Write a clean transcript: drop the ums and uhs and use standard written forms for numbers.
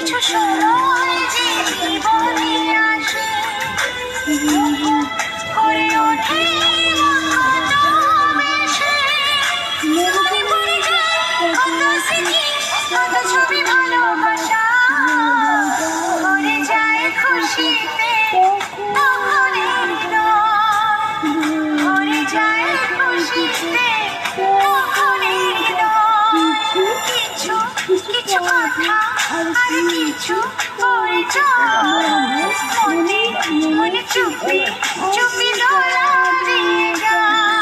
কিছু সময় যে জীবনে আসে করে ওঠে মনে পড়ে যায় কত স্মৃতি কত ছবি ভালোবাসা ভরে যায় খুশিতে তখন ভরে যায় খুশিতে তখন কিছু কিছু কথা আর কিছু পরিচয় মনে মনে চুপি চুপি ধরা দিয়ে যায়